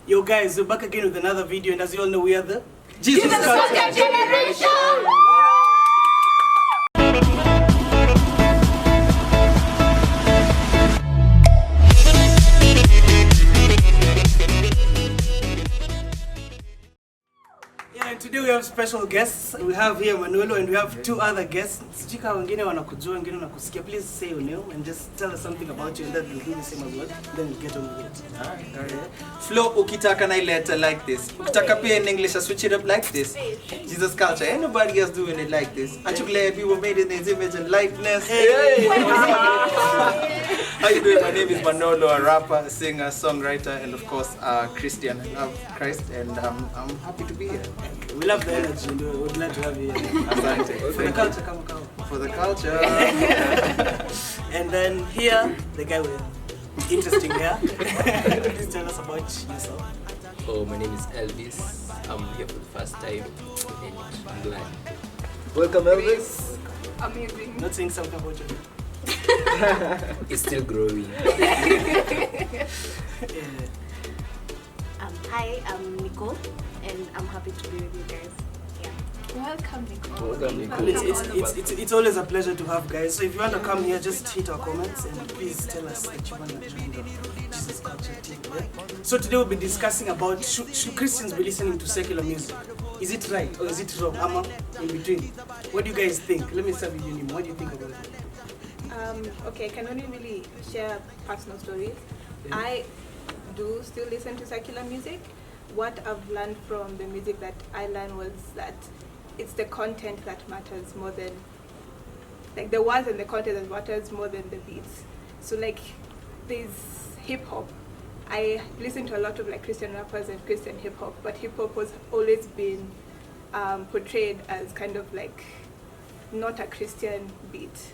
Yo guys, we're back again with another video, and as you all know, we are the Jesus Culture Generation! Yeah, and today we have special guests. We have here Manuelo and we have two other guests. Sijika wengine wanakujua, wengine wanakusikia. Please say your name and just tell us something about you, and then we'll do the same as well. Then we'll get on with it. Alright. Flow ukitaka na ileta like this. Ukitaka pia in English, I switch it up like this. Jesus Culture, ain't nobody else doing it like this. Aren't you glad we were made in His image and likeness? Hey. How you doing? My name is Manolo, a rapper, singer, songwriter, and of course, Christian. I love Christ, and I'm happy to be here. We love the energy and we're glad to have you here. For the culture, come. For the culture. And then here, the guy with interesting hair. Please tell us about yourself. Oh, my name is Elvis. I'm here for the first time and I'm glad. Welcome, Elvis. Amazing. Not saying something about you. It's still growing. Yeah. Hi, I'm Nicole, and I'm happy to be with you guys. Welcome, Nicole. Welcome, Nicole. It's always a pleasure to have guys. So if you want to come here, just hit our comments and please tell us that you want to join the Jesus Culture team. Yeah? So today we'll be discussing about should Christians be listening to secular music? Is it right or is it wrong? I'm in between. What do you guys think? Let me start with you, Nima. What do you think about it? Okay, I can only really share personal stories. Yeah. I do still listen to secular music. What I've learned from the music that I learned was that it's the content that matters more than, like the words and the content that matters more than the beats. So like there's hip hop. I listen to a lot of like Christian rappers and Christian hip hop, but hip hop has always been portrayed as kind of like not a Christian beat.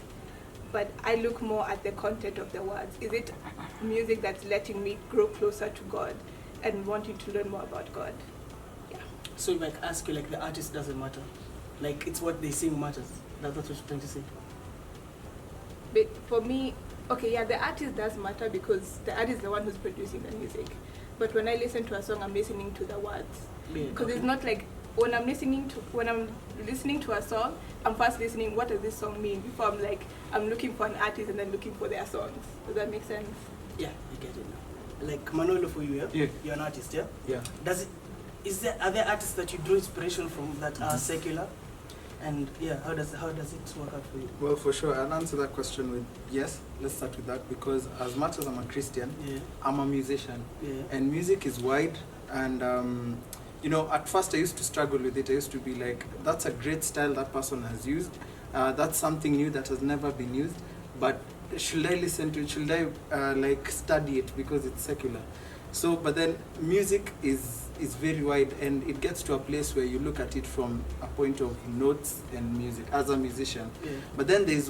But I look more at the content of the words. Is it music that's letting me grow closer to God and wanting to learn more about God? Yeah. So if I ask you, like the artist doesn't matter, like it's what they sing matters. That's what you're trying to say. But for me, okay, yeah, the artist does matter because the artist is the one who's producing the music. But when I listen to a song, I'm listening to the words. Because it's not like when I'm listening to a song, I'm first listening, what does this song mean? Before I'm looking for an artist and then looking for their songs. Does that make sense? Yeah, I get it now. Like Manolo for you, yeah? Yeah. You're an artist, yeah? Yeah. Are there artists that you draw inspiration from that are secular? And yeah, how does it work out for you? Well, for sure, I'll answer that question with yes. Let's start with that because as much as I'm a Christian, Yeah. I'm a musician. Yeah. And music is wide and at first I used to struggle with it. I used to be like, that's a great style that person has used. That's something new that has never been used. But should I listen to it? Should I study it because it's secular? So, but then music is very wide and it gets to a place where you look at it from a point of notes and music as a musician. Yeah. But then there's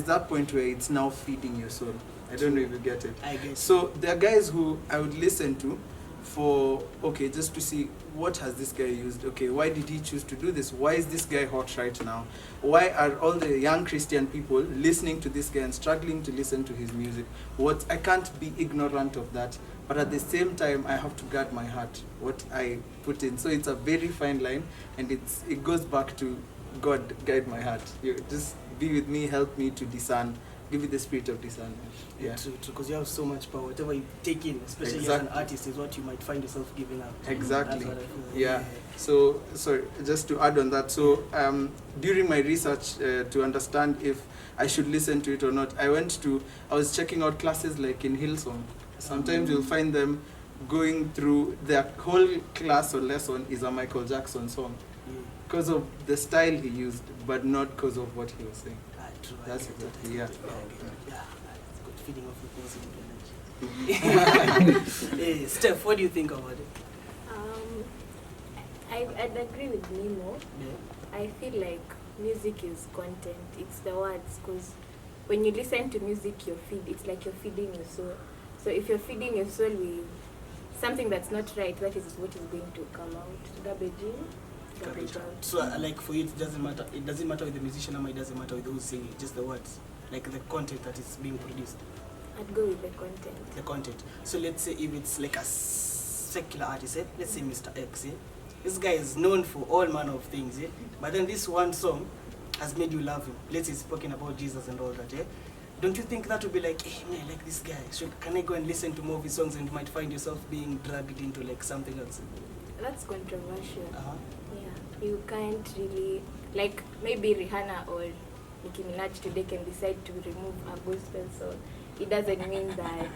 that point where it's now feeding your soul. I don't know if you get it. I guess. So there are guys who I would listen to just to see what has this guy used. Okay, why did he choose to do this? Why is this guy hot right now? Why are all the young Christian people listening to this guy and struggling to listen to his music? I can't be ignorant of that, but at the same time I have to guard my heart, what I put in. So it's a very fine line, and it goes back to God, guide my heart. You just be with me, help me to discern. Give you the spirit of discernment. Yeah. Because you have so much power. Whatever you take in, especially as an artist, is what you might find yourself giving up. Exactly. That's what I feel. Yeah. So, sorry, just to add on that. So, during my research to understand if I should listen to it or not, I was checking out classes like in Hillsong. Sometimes you'll find them going through their whole class or lesson is a Michael Jackson song because of the style he used, but not because of what he was saying. True. That's it. Yeah. Yeah. It's good feeding off the positive energy. Hey, Steph, what do you think about it? I'd agree with Nemo. Yeah. I feel like music is content. It's the words, because when you listen to music, it's like you're feeding your soul. So if you're feeding your soul with something that's not right, that is what is going to come out. Garbage in, garbage out. So, like for you, it doesn't matter. It doesn't matter with the musician, or it doesn't matter with who's singing. Just the words, like the content that is being produced. I'd go with the content. The content. So let's say if it's like a secular artist, let's say Mr. X, this guy is known for all manner of things, but then this one song has made you love him. Let's say he's spoken about Jesus and all that, Don't you think that would be like, hey man, I like this guy, can I go and listen to more of his songs, and you might find yourself being dragged into like something else? That's controversial. Uh-huh. Yeah, you can't really, like maybe Rihanna or Nicki Minaj today can decide to remove a gospel song. It doesn't mean that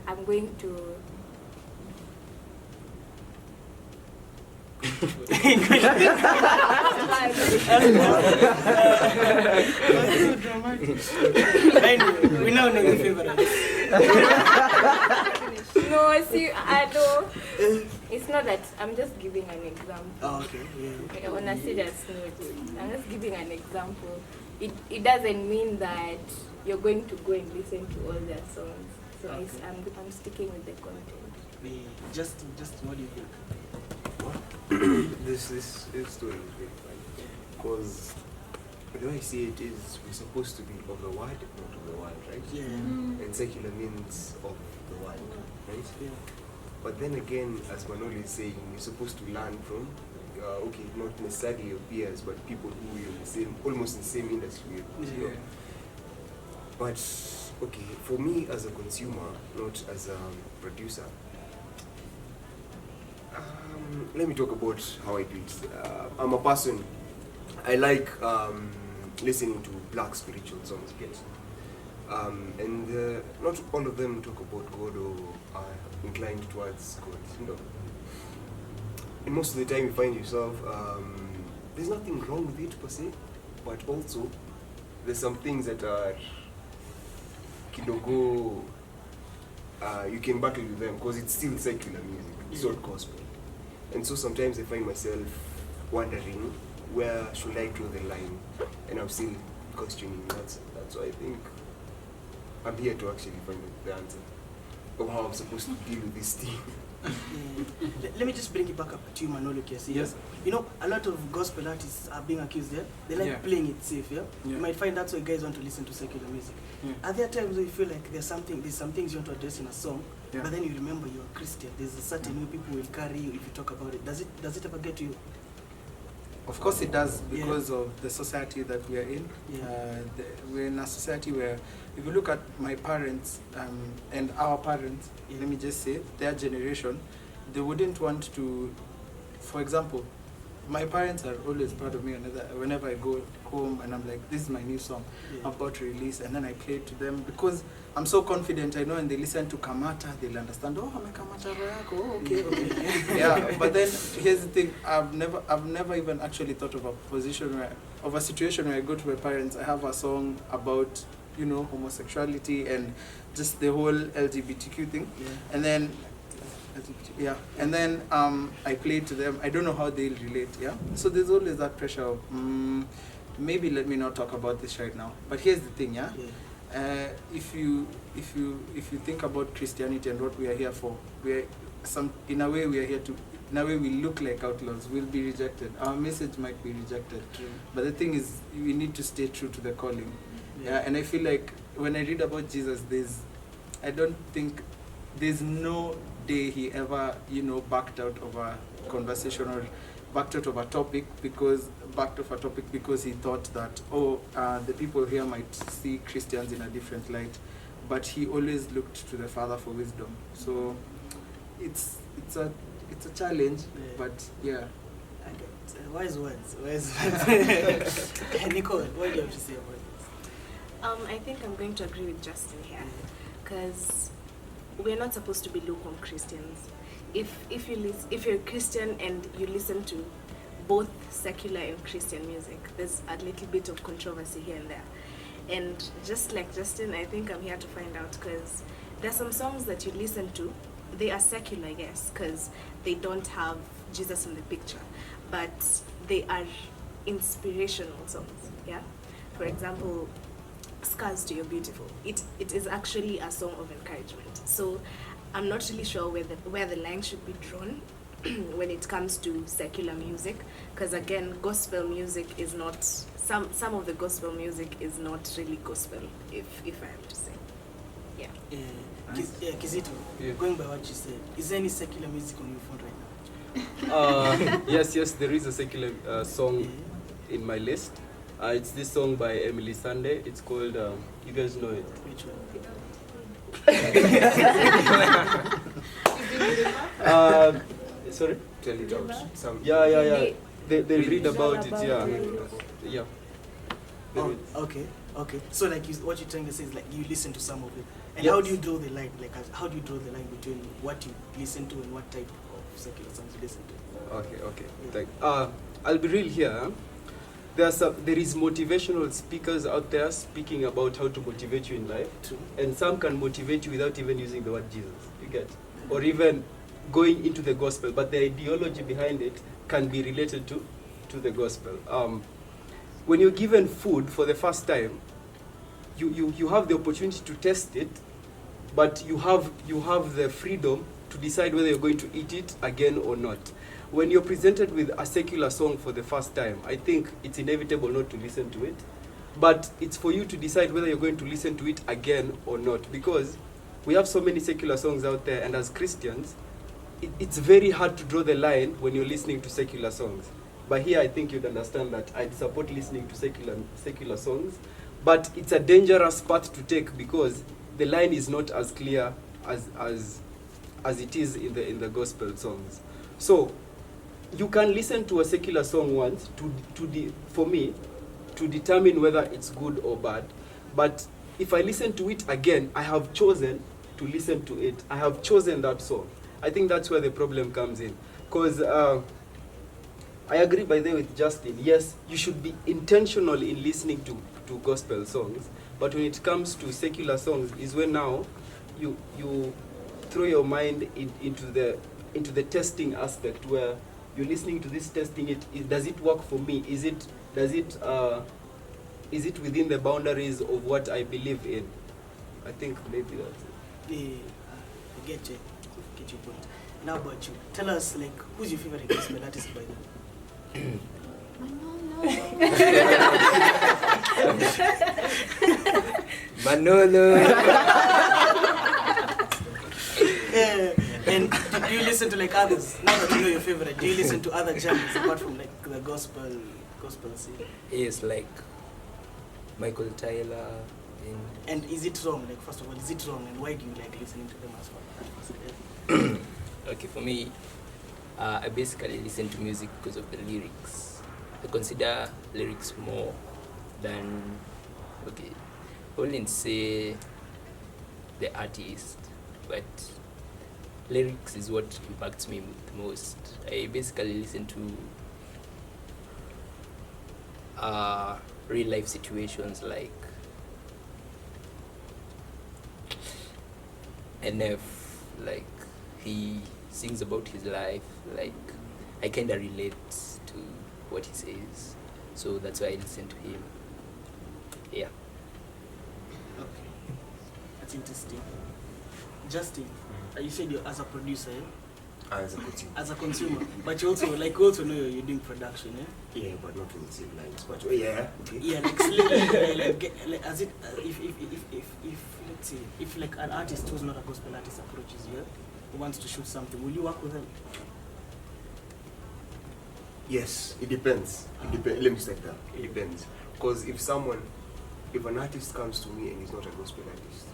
I'm going to. Anyway, we now know your favorite. No, see, I don't. It's not that. I'm just giving an example. Oh, okay. Yeah. On a serious note, I'm just giving an example. It doesn't mean that you're going to go and listen to all their songs. So Okay. I'm sticking with the content. Just what do you think? This story is very funny because the way I see it is we're supposed to be of the word, not of the world, right? Yeah. And secular means of the world, right? Yeah. But then again, as Manoli is saying, you're supposed to learn from, okay, not necessarily your peers, but people who you're in the same, almost in the same industry with. You know? Yeah. But okay, for me as a consumer, not as a producer. Let me talk about how I do it. I'm a person, I like listening to black spiritual songs, get. And not all of them talk about God or are inclined towards God, you know. And most of the time you find yourself, there's nothing wrong with it per se, but also there's some things that are kidogo, you can battle with them because it's still secular music, it's not gospel. And so sometimes I find myself wondering, where should I draw the line? And I'm still questioning that. That's why I think I'm here to actually find the answer of how I'm supposed to deal with this thing. Let me just bring it back up to you, Manolo Kiasi. Yes. You know, a lot of gospel artists are being accused there. They like Yeah. playing it safe, You Yeah. might find that's why guys want to listen to secular music. Yeah. Are there times where you feel like there's some things you want to address in a song, Yeah. but then you remember you're a Christian. There's a certain way people will carry you if you talk about it. Does it ever get to you? Of course it does, because of the society that we are in. Yeah. We're in a society where, if you look at my parents and our parents, Yeah. let me just say, their generation, they wouldn't want to, for example, my parents are always proud of me whenever I go home and I'm like, this is my new song Yeah. I'm about to release, and then I play it to them because I'm so confident. I know, and they listen to Kamata, they'll understand, oh, my Kamata Royako, oh, okay. Yeah, but then here's the thing, I've never even actually thought of a situation where I go to my parents, I have a song about, you know, homosexuality and just the whole LGBTQ thing, Yeah. and then I play it to them. I don't know how they'll relate. So there's always that pressure of maybe let me not talk about this right now. But here's the thing, Yeah. if you think about Christianity and what we are here for, in a way we look like outlaws. We'll be rejected. Our message might be rejected. True. But the thing is, we need to stay true to the calling. Yeah. And I feel like when I read about Jesus, I don't think there's no day he ever, backed out of a conversation or backed out of a topic because he thought that, the people here might see Christians in a different light. But he always looked to the Father for wisdom. So it's a challenge, Yeah. but yeah. I get wise words. Nicole, what do you have to say about this? I think I'm going to agree with Justin here, because we're not supposed to be lukewarm Christians. If you're a Christian and you listen to both secular and Christian music, there's a little bit of controversy here and there. And just like Justin, I think I'm here to find out, because there's some songs that you listen to, they are secular, yes, because they don't have Jesus in the picture, but they are inspirational songs, yeah? For example, Scars to You're Beautiful. It is actually a song of encouragement. So I'm not really sure where the line should be drawn when it comes to secular music, because again, gospel music is not, some of the gospel music is not really gospel, if I have to say. Yeah. Kizito, Yeah. going by what you said, is there any secular music on your phone right now? Yes, there is a secular song in my list. It's this song by Emily Sande. It's called, you guys know it. Which one? Sorry? Tell it out. Some. Yeah. They read about it, yeah. Yeah. Oh, okay. So like what you're trying to say is like you listen to some of it, and Yes. how do you draw the line? Like how do you draw the line between what you listen to and what type of secular songs you listen to? Okay. I'll be real here. Huh? There is motivational speakers out there speaking about how to motivate you in life, True. and some can motivate you without even using the word Jesus. You get, or even going into the gospel, but the ideology behind it can be related to the gospel. When you're given food for the first time, you have the opportunity to test it, but you have the freedom to decide whether you're going to eat it again or not. When you're presented with a secular song for the first time, I think it's inevitable not to listen to it, but it's for you to decide whether you're going to listen to it again or not, because we have so many secular songs out there, and as Christians, it's very hard to draw the line when you're listening to secular songs. But here I think you'd understand that I'd support listening to secular songs, but it's a dangerous path to take because the line is not as clear as it is in the gospel songs. So you can listen to a secular song once for me to determine whether it's good or bad. But if I listen to it again, I have chosen to listen to it. I have chosen that song. I think that's where the problem comes in. Because I agree, by the way, with Justin. Yes, you should be intentional in listening to gospel songs. But when it comes to secular songs, is when now you throw your mind into the testing aspect, where you're listening to this, testing it. Does it work for me? Is it within the boundaries of what I believe in? I think maybe that's it. I get your point. Now about you, tell us like who's your favorite gospel artist by the way? Manolo. And do you listen to like others? Now that you know your favorite, do you listen to other genres apart from like the gospel scene? Yes, like Michael Tyler. And is it wrong? Like first of all, is it wrong? And why do you like listening to them as well? Okay, for me, I basically listen to music because of the lyrics. I consider lyrics more than, okay, I wouldn't say the artist, but lyrics is what impacts me the most. I basically listen to real life situations like NF, like he sings about his life, like I kind of relate to what he says, so that's why I listen to him. Yeah. Okay, that's interesting. Justin, you said you're as a producer, eh? As a consumer. As a consumer, but you also like we also know you're doing production, eh? Yeah, but not in the same lines. But yeah, okay. Yeah, like as it if let's say if like an artist who's not a gospel artist approaches you, who wants to shoot something, will you work with them? Yes, it depends. Let me start that. It depends. Because if an artist comes to me and he's not a gospel artist,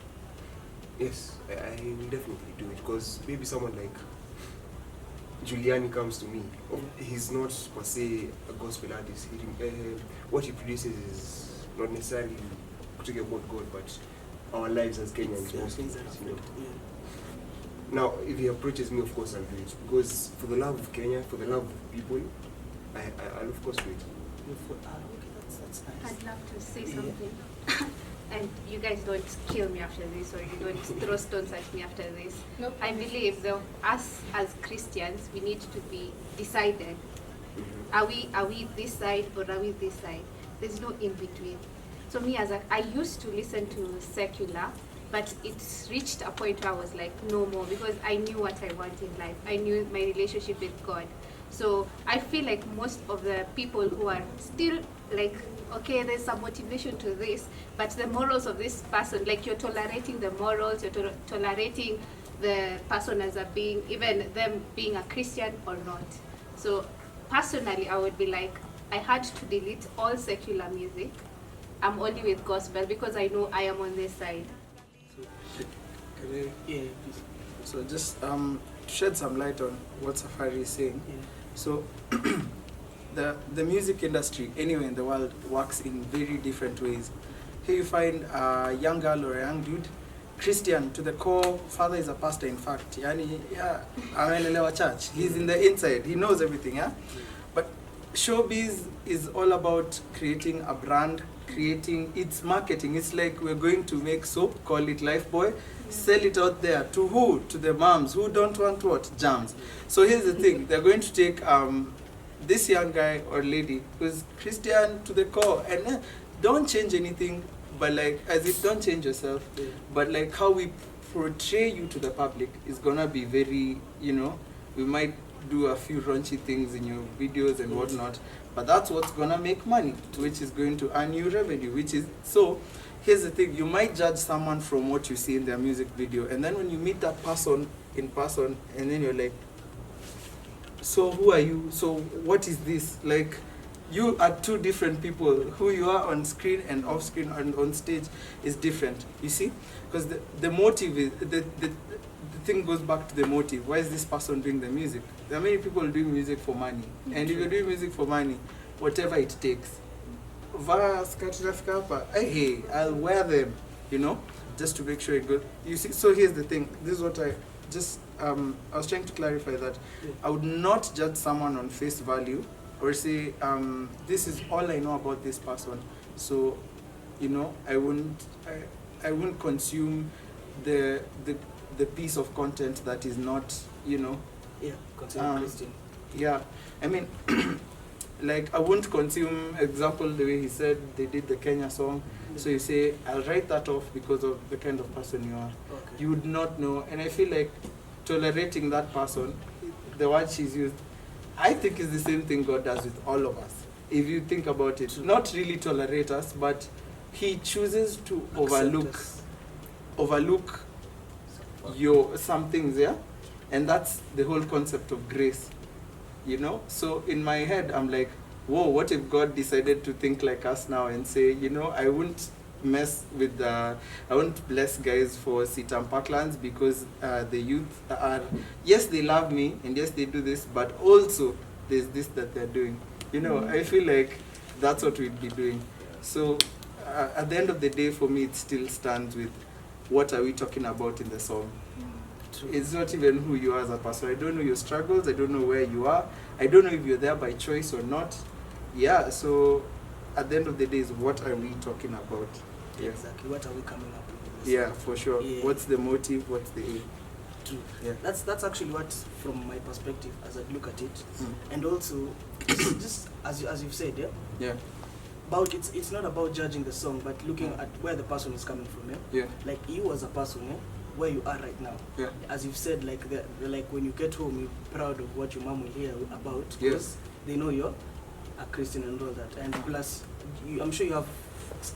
yes, I will definitely do it. Because maybe someone like Giuliani comes to me, he's not per se a gospel artist. What he produces is not necessarily talking about God, but our lives as Kenyans. Things that You know. yeah. Now, if he approaches me, of course I'll do it. Because for the love of Kenya, for the love of people, I'll of course do it. Okay, that's nice. I'd love to say something. And you guys don't kill me after this, or you don't throw stones at me after this. No I believe though, us as Christians, we need to be decided. Are we this side or are we this side? There's no in between. So me I used to listen to secular, but it's reached a point where I was like, no more, because I knew what I want in life. I knew my relationship with God. So I feel like most of the people who are still like, okay, there's some motivation to this, but the morals of this person, like you're tolerating the morals, you're tolerating the person as a being, even them being a Christian or not. So personally, I would be like, I had to delete all secular music. I'm only with gospel because I know I am on this side. Can I, Yeah, please. so just shed some light on what Safari is saying. Yeah. So the music industry anywhere in the world works in very different ways. Here you find a young girl or a young dude, Christian to the core, father is a pastor in fact. Yani, yeah, amelelewa church. He's in the inside, he knows everything, yeah? But showbiz is all about creating a brand, creating its marketing. It's like we're going to make soap, call it Lifebuoy, sell it out there. To who? To the moms who don't want what? Jams. So here's the thing, they're going to take this young guy or lady who's Christian to the core and don't change anything, but like, as if don't change yourself, but like how we portray you to the public is gonna be very, you know, we might do a few raunchy things in your videos and whatnot, but that's what's gonna make money, which is going to earn you revenue, which is, so here's the thing, you might judge someone from what you see in their music video, and then when you meet that person in person, and then you're like, so who are you? So what is this? Like, you are two different people. Who you are on screen and off screen and on stage is different, you see? Because the motive is, the thing goes back to the motive. Why is this person doing the music? There are many people doing music for money. And if you're doing music for money, whatever it takes, hey, I'll wear them, you know, just to make sure it goes. You see, so here's the thing. This is what I just, I was trying to clarify that I would not judge someone on face value or say, this is all I know about this person. So, you know, I wouldn't consume the piece of content that is not, you know, Yeah, consider Christian. yeah, I mean, like I won't consume, example, the way he said they did the Kenya song. So you say, I'll write that off because of the kind of person you are. Okay. You would not know. And I feel like tolerating that person, the word she's used, I think is the same thing God does with all of us. If you think about it, not really tolerate us, but he chooses to overlook your some things, yeah? And that's the whole concept of grace, you know? So in my head, I'm like, whoa, what if God decided to think like us now and say, you know, I wouldn't mess with I won't bless guys for Sitam Parklands because the youth are, yes, they love me and yes, they do this, but also there's this that they're doing. You know, I feel like that's what we'd be doing. So at the end of the day, for me, it still stands with what are we talking about in the song. It's not even who you are as a person. I don't know your struggles. I don't know where you are. I don't know if you're there by choice or not. Yeah, so at the end of the day, is what are we talking about? Yeah. Exactly. What are we coming up with? Yeah, for sure. Yeah. What's the motive? What's the aim? True. Yeah. That's actually what, from my perspective, as I look at it, Mm. and also just as you've said, yeah. Yeah. About it's not about judging the song, but looking at where the person is coming from. Yeah. Yeah. Like you as a person, yeah, where you are right now. Yeah. As you've said, like like when you get home, you're proud of what your mom will hear about because Yes. they know you're a Christian and all that. And plus, I'm sure you have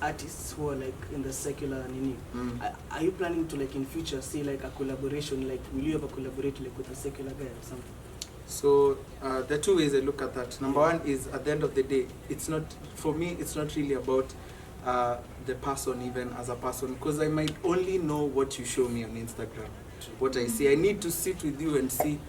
artists who are like in the secular nini. Mm. Are you planning to like in future see like a collaboration? Like will you ever collaborate like with a secular guy or something? So there are two ways I look at that. Number one is at the end of the day, it's not, for me, it's not really about the person even as a person, because I might only know what you show me on Instagram, what I see. I need to sit with you and see,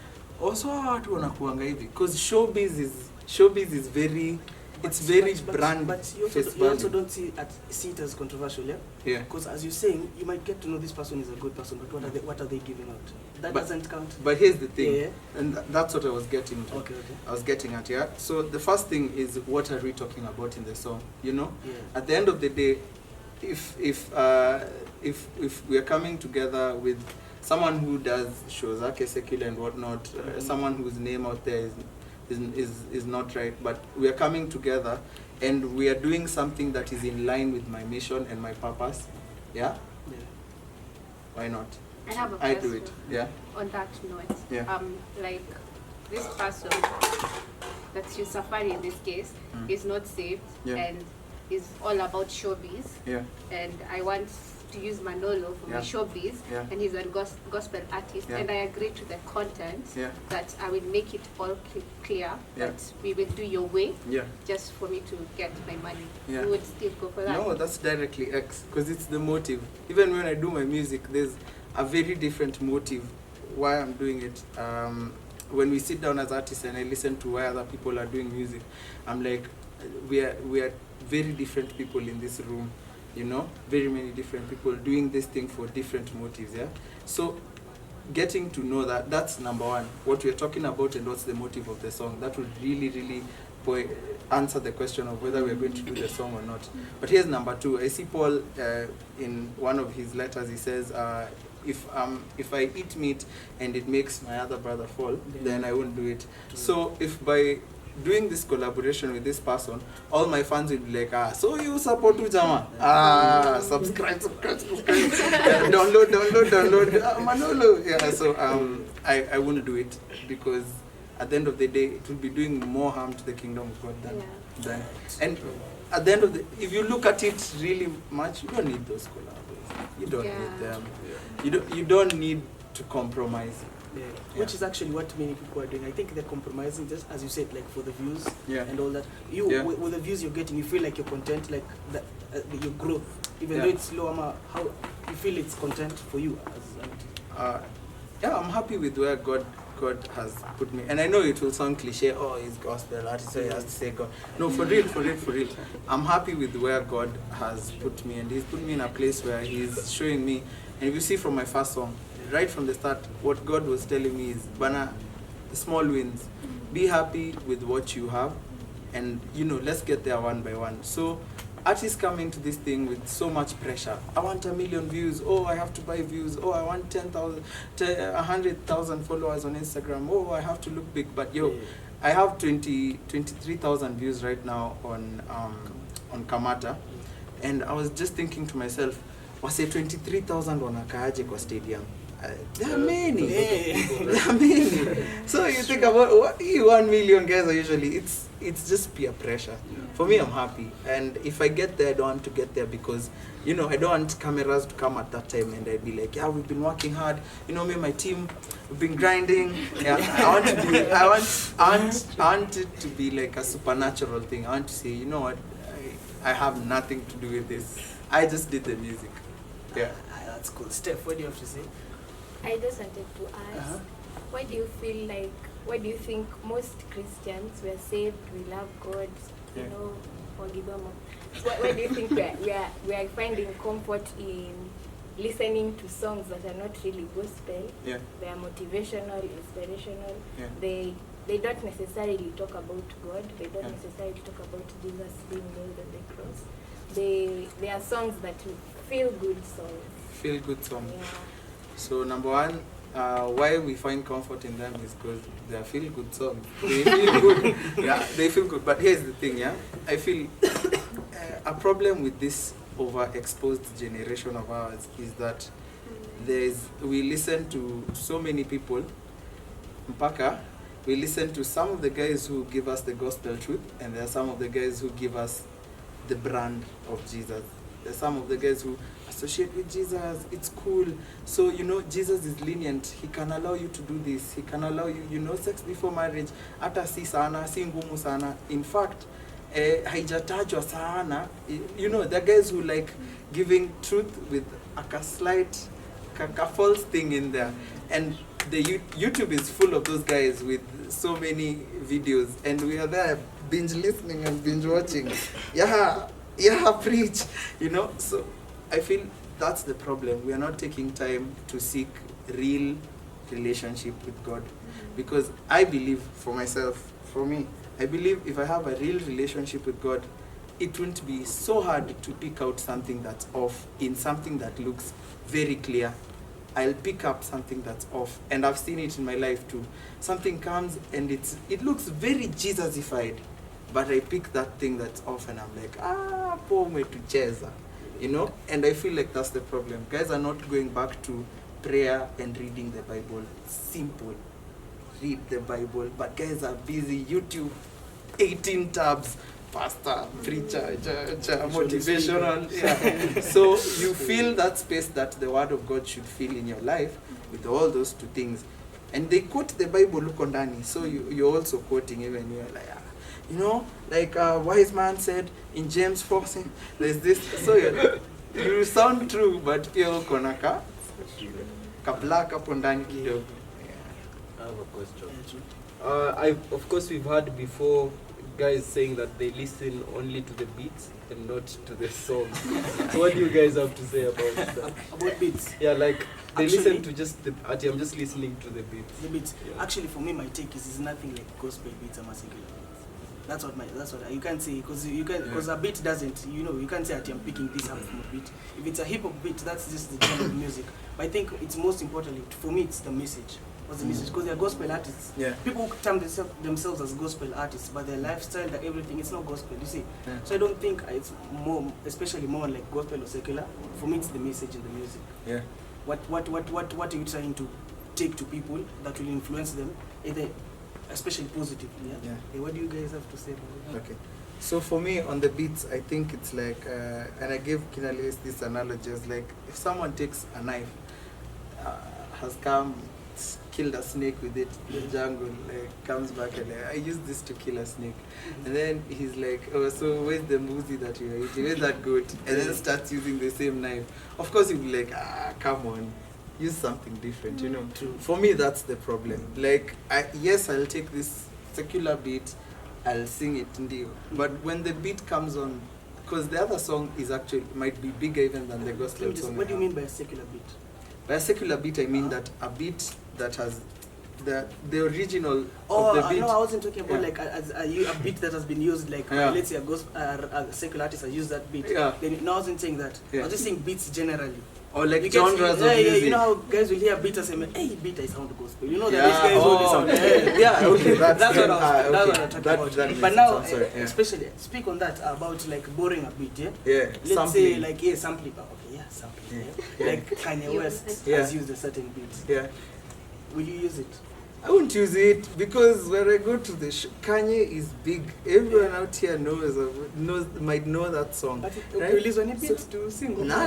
also watu wanakuanga hivi, because showbiz is very, it's very brand But you face also, you also value. don't see it as controversial, yeah? Yeah. Because as you're saying, you might get to know this person is a good person, but what are they giving out? That But- doesn't count. But here's the thing, Yeah. and that's what I was getting to. Okay. I was getting at, yeah. So the first thing is, what are we talking about in the song? You know, Yeah. at the end of the day, if we are coming together with someone who does shows like secular and whatnot, someone whose name out there is not right, but we are coming together and we are doing something that is in line with my mission and my purpose. Yeah, Yeah. why not? I have a I question do it. Yeah. on that note. Yeah. Like this person, that's your Safari in this case, is not saved and is all about showbiz. Yeah. And I want to use Manolo for my showbiz, and he's a gospel artist, and I agree to the content that I will make it all clear that we will do your way just for me to get my money. You would still go for that? No, that's directly X, because it's the motive. Even when I do my music, there's a very different motive why I'm doing it. When we sit down as artists and I listen to why other people are doing music, I'm like, we are very different people in this room, you know, very many different people doing this thing for different motives. So getting to know that, that's number one, what we're talking about and what's the motive of the song. That would really answer the question of whether we're going to do the song or not. But here's number two. I see Paul in one of his letters, he says, if I eat meat and it makes my other brother fall, then I won't do it. So if by doing this collaboration with this person, all my fans will be like, so you support Ujama? Subscribe. Download, Manolo. Yeah, so I wouldn't do it, because at the end of the day, it will be doing more harm to the kingdom of God than. And at the end of the, if you look at it really much, you don't need those collaborations. You don't need them. You don't need to compromise. Which is actually what many people are doing. I think they're compromising, just as you said, like for the views and all that. With the views you're getting, you feel like you're content, like that, your growth, even though it's low. How you feel it's content for you as I'm happy with where God has put me. And I know it will sound cliche, he's gospel artist, so he has to say God. No, for real. I'm happy with where God has put me, and he's put me in a place where he's showing me. And if you see from my first song, right from the start, what God was telling me is, Bana, small wins. Be happy with what you have, and let's get there one by one. So artists come into this thing with so much pressure. I want 1 million views. I have to buy views. I want 10,000, 100,000 followers on Instagram. I have to look big. But I have 23,000 views right now on Kamata, and I was just thinking to myself, was it 23,000 wanakaaje kwa stadium? There are many. There are many. So you think about what 1 million guys are usually, it's just peer pressure. For me, I'm happy. And if I get there, I don't want to get there because, I don't want cameras to come at that time and I'd be like, we've been working hard. Me and my team, we've been grinding. I want it to be like a supernatural thing. I want to say, you know what, I have nothing to do with this. I just did the music. That's cool. Steph, what do you have to say? I just wanted to ask, why do you think most Christians, we are saved, we love God, forgive them. So why do you think we are finding comfort in listening to songs that are not really gospel? They are motivational, inspirational. They don't necessarily talk about God. They don't necessarily talk about Jesus being nailed on the cross. They are songs that feel good songs. Feel good songs. So number one, why we find comfort in them is because they are feel good songs. They feel good. They feel good. But here's the thing, I feel a problem with this overexposed generation of ours is that we listen to so many people. Mpaka, we listen to some of the guys who give us the gospel truth, and there are some of the guys who give us the brand of Jesus. There's some of the guys who associate with Jesus, it's cool. So, Jesus is lenient. He can allow you to do this. He can allow you, sex before marriage. Ata si sana, si ngumu sana. In fact, haijatajwa sana. The guys who like giving truth with a slight, a false thing in there. And the YouTube is full of those guys with so many videos. And we are there binge listening and binge watching. Preach. So I feel that's the problem. We are not taking time to seek real relationship with God. Because I believe, I believe if I have a real relationship with God, it won't be so hard to pick out something that's off in something that looks very clear. I'll pick up something that's off. And I've seen it in my life too. Something comes and it looks very Jesusified. But I pick that thing that's off and I'm like, poor me to cheza. And I feel like that's the problem. Guys are not going back to prayer and reading the Bible. Simple. read the Bible, but guys are busy. YouTube, 18 tabs, pastor, preacher, motivational. Yeah. So you fill that space that the Word of God should fill in your life with all those two things. And they quote the Bible, look on Danny. So you're also quoting even you're like, you know, like a wise man said in James 4, there's this. So you sound true, but pia uko na kabla hapo ndani kidogo. I have a question. Of course, we've heard before guys saying that they listen only to the beats and not to the song. So what do you guys have to say about that? About beats. Yeah, like they Actually, listen to just the. I'm just listening to the beats. The beats. Yeah. Actually, for me, my take is it's nothing like gospel beats or secular beats. That's what you can't say, because a beat doesn't, you can't say that I'm picking this up from a beat. If it's a hip hop beat, that's just the genre of music. But I think it's most importantly, for me, it's the message. What's the message? Because they're gospel artists. Yeah. People term themselves as gospel artists, but their lifestyle, their everything, it's not gospel, you see. Yeah. So I don't think it's more, especially more like gospel or secular. For me, it's the message in the music. Yeah. What are you trying to take to people that will influence them, either especially positively? Yeah. Hey, what do you guys have to say about it? Okay. So for me, on the beats, I think it's like, and I gave Kinales this analogy, as like if someone takes a knife, has come, killed a snake with it in the jungle, like comes back and I use this to kill a snake, and then he's like, oh, so where's the mbuzi that you are eating? Where's that goat? And then starts using the same knife. Of course, you'll be like, come on, use something different, you know. True. For me, that's the problem. Like, yes, I'll take this secular beat, I'll sing it ndio. But when the beat comes on, because the other song is actually might be bigger even than the gospel song. What do you mean by a secular beat? By a secular beat, I mean that a beat that has the original Oh, of the beat. no, I wasn't talking about Yeah. like a beat that has been used, like Yeah. let's say a secular artist has used that beat. Yeah. Then no, I wasn't saying that. I Yeah. was just saying beats generally. Or like You get- genres of yeah, music. you know how guys will hear beat and say, hey, beat I sound gospel. You know that Yeah, these guys always sound. yeah, okay, that's That's what I was okay. that's what I'm talking about. That makes But now, sense, I'm sorry, yeah. especially speak on that about like borrowing a beat, yeah. Yeah, Let's say sampling. like sampling. Oh, okay, sampling. Yeah. Yeah. Like Kanye West Yeah. has used a certain beat. Yeah. Will you use it? I won't use it because when I go to the show, Kanye is big. Everyone out here might know that song. But Right? release any beat to sing. Nah.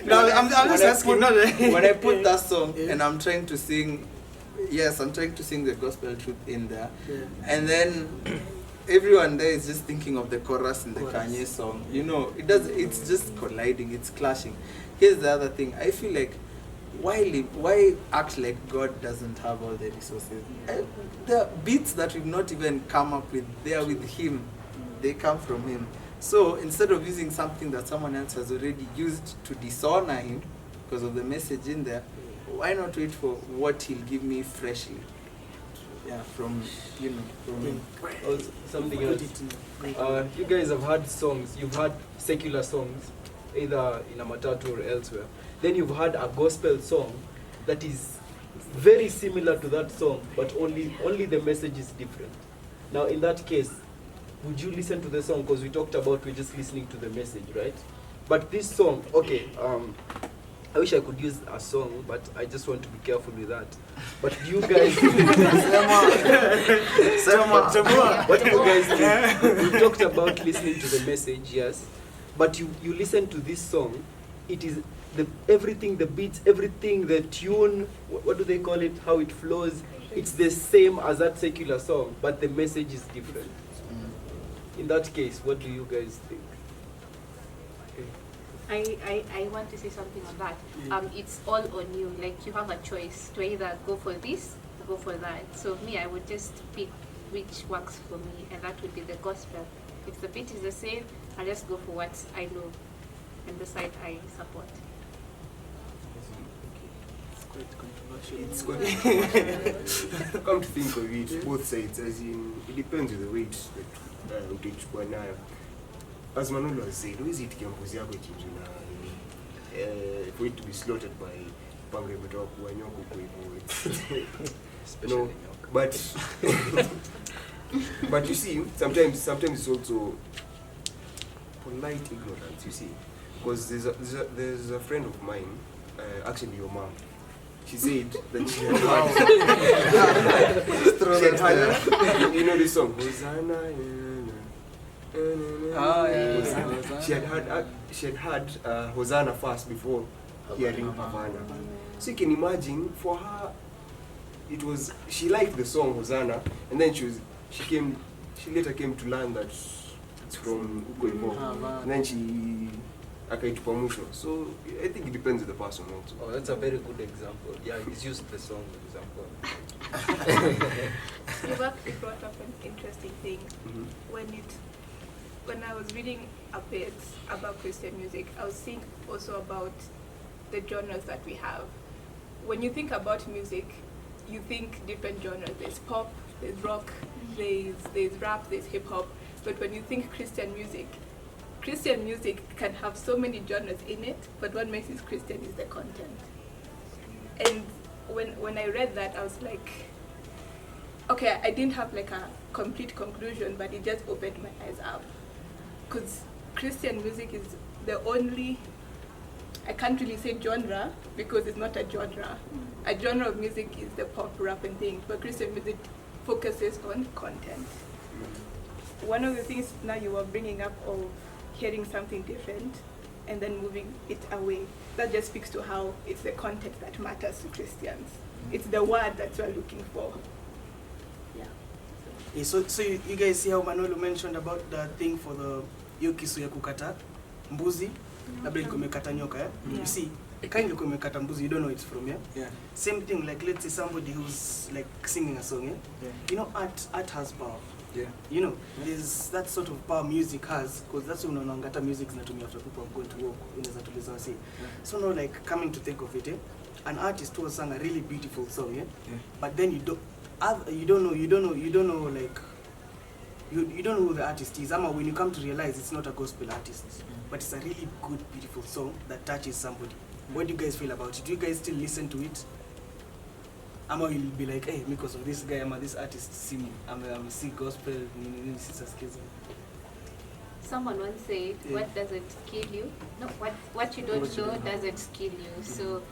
No, I'm just asking. When I put that song Yeah. and I'm trying to sing, yes, I'm trying to sing the gospel truth in there, Yeah. and then everyone there is just thinking of the chorus in the Chorus. Kanye song. You know, it's just colliding, it's clashing. Here's the other thing. I feel like why act like God doesn't have all the resources? The beats that we've not even come up with, they are with Him. They come from Him. So instead of using something that someone else has already used to dishonor Him because of the message in there, why not wait for what He'll give me freshly? Yeah, from Him. Also, something else. You guys have had songs. You've had secular songs, either in a matatu or elsewhere. Then you've had a gospel song that is very similar to that song, but only the message is different. Now, in that case, would you listen to the song? Because we talked about we're just listening to the message, right? But this song, okay, I wish I could use a song, but I just want to be careful with that. But do you guys... What do you guys think? We talked about listening to the message, yes. But you listen to this song, it is everything, the beats, everything, the tune, what do they call it, how it flows, it's the same as that secular song, but the message is different. In that case, what do you guys think? I want to say something on that. It's all on you. Like, you have a choice to either go for this or go for that. So me, I would just pick which works for me, and that would be the gospel. If the beat is the same, I'll just go for what I know and the side I support. It's quite controversial. Come to think of it, both sides, as in, it depends on the weight that utaichukua nayo. As Manolo has said, huwezi itikia mbuzi yako ichinjwe na for it to be slaughtered by panga imetoka kuwa nyoko kwa hivyo. No, but you see, sometimes it's also polite ignorance, you see. Because there's a friend of mine, actually your mom. she said that she had had, you know this song, Hosanna. She had heard Hosanna first before hearing Havana. So you can imagine, for her, it was, she liked the song Hosanna, and then she later came to learn that it's from Uko Ivo, and then she akaitupa mwisho. So I think it depends on the person also. Oh, that's a very good example. Yeah, he's used the song example. You brought up an interesting thing. When I was reading a bit about Christian music, I was thinking also about the genres that we have. When you think about music, you think different genres. There's pop, there's rock, there's rap, there's hip hop. But when you think Christian music can have so many genres in it, but what makes it Christian is the content. And when I read that, I was like, okay, I didn't have like a complete conclusion, but it just opened my eyes up. Because Christian music is the only, I can't really say genre because it's not a genre. A genre of music is the pop, rap and things, but Christian music focuses on content. One of the things now you were bringing up of hearing something different and then moving it away, that just speaks to how it's the content that matters to Christians. It's the word that we're looking for. Yeah, so you guys see how Manolo mentioned about the thing for the hiyo kisu ya kukata mbuzi, labda ilikuwa imekata nyoka, yeah? You see, kind ilikuwa imekata mbuzi, you don't know it's from, yeah? Same thing, like let's say somebody who's like singing a song, you know, art has power. You know, there's that sort of power music has, because that's when unaongata music zinatumia after people have gone to work, unaweza tuliza wasi. So now, like, coming to think of it, an artist who sang a really beautiful song, but then you don't know, like, you don't know who the artist is. Ama when you come to realize it's not a gospel artist, but it's a really good, beautiful song that touches somebody. What do you guys feel about it? Do you guys still listen to it? Ama you'll be like, hey, because of this guy, ama this artist, I'm see gospel, Someone once said, what doesn't kill you? No, what you don't know doesn't kill you. So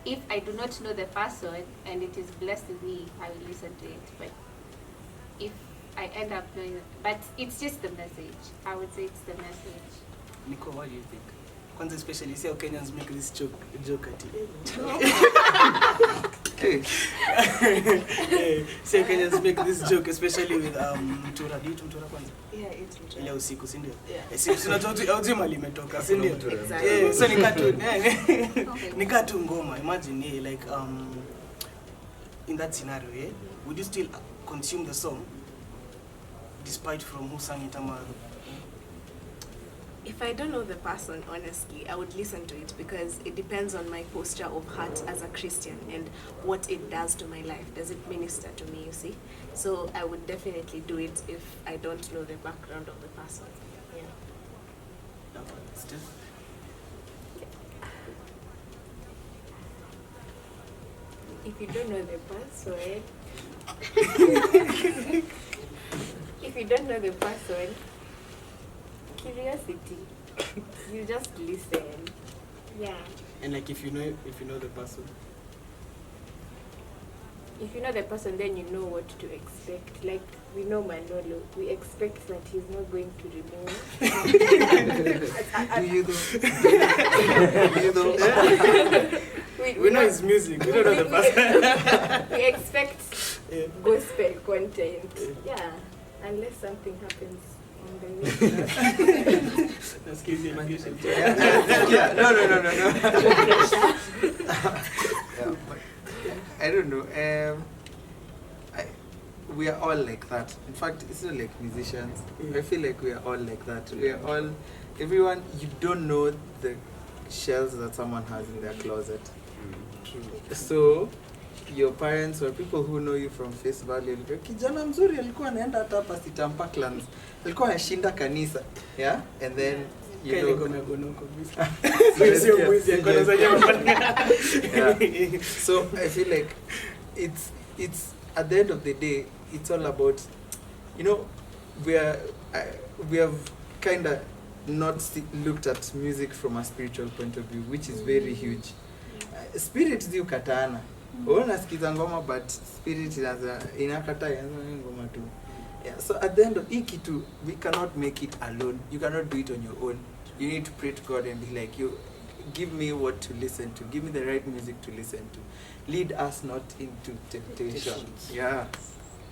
if I do not know the person and it is blessed with me, I will listen to it. But if I end up knowing it, but it's just the message. I would say it's the message. Nico, what do you think? Kwanza especially, say how Kenyans make this joke at it. Say Kenyans make this joke, especially with Mtura. Do you Mtura kwanza? Yeah, it's Mtura. Ile usiku, si ndio? Yeah. Si unajua ujima limetoka, si ndio? Exactly. So ni cartoon ngoma. Imagine, like in that scenario, would you still consume the song despite from who sang it? If I don't know the person, honestly, I would listen to it because it depends on my posture of heart as a Christian and what it does to my life. Does it minister to me, you see? So I would definitely do it if I don't know the background of the person. Yeah. Still? If you don't know the person, curiosity, you just listen. Yeah. And like if you know the person. If you know the person, then you know what to expect. Like we know Manolo, we expect that he's not going to remove. Do you though? Do you though? We know his music. We don't know the person. We expect gospel content. Yeah, unless something happens on the way. Let's give you Yeah, no. I don't know. We are all like that. In fact, it's not like musicians. I feel like we are all like that. We are all, everyone, you don't know the shells that someone has in their closet. So, your parents or people who know you from face value, kijana mzuri alikuwa anaenda hata hapa Sitampa Clans. Alikuwa anashinda kanisa. Yeah? And then you know. So I feel like it's at the end of the day, it's all about, you know, we have kind of not looked at music from a spiritual point of view, which is very huge. spirit zi ukatana. Wewe unasikiza ngoma but spirit inakataa ngoma tu. Yeah, so at the end of ikitu, we cannot make it alone. You cannot do it on your own. You need to pray to God and be like, you give me what to listen to. Give me the right music to listen to. Lead us not into temptation. Yeah.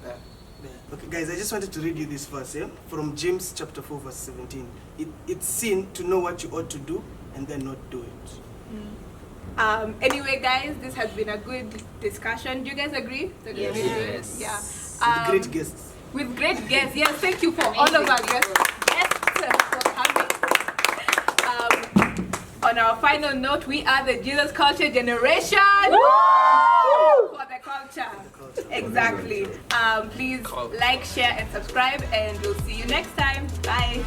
Yeah. Okay, guys, I just wanted to read you this verse, from James chapter 4, verse 17. It's sin to know what you ought to do and then not do it. Anyway, guys, this has been a good discussion. Do you guys agree? Yes. Yeah. With great guests. With great guests. Yes, thank you for all of our guests for coming. On our final note, we are the Jesus Culture Generation. Woo! For the culture. Exactly. Please like, share, and subscribe, and we'll see you next time. Bye.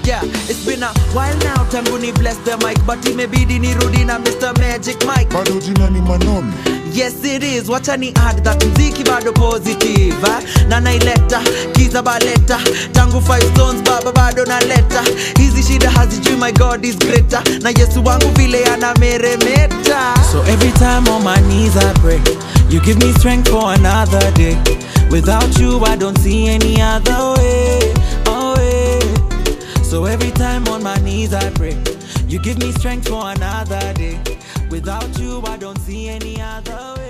Yeah, it's been a while now tangu ni bless the mic, but imebidi nirudi na Mr. Magic Mike. Bado jina ni Manon. Yes it is, wacha ni add that mziki bado positive na naileta, kiza baleta tangu 5 stones baba bado naleta. Hizi shida hazijui my God is greater, na Yesu wangu vile anameremeta. So every time on my knees I pray, you give me strength for another day. Without you I don't see any other way. Oh way. So every time on my knees I pray, you give me strength for another day. Without you I don't see any other way.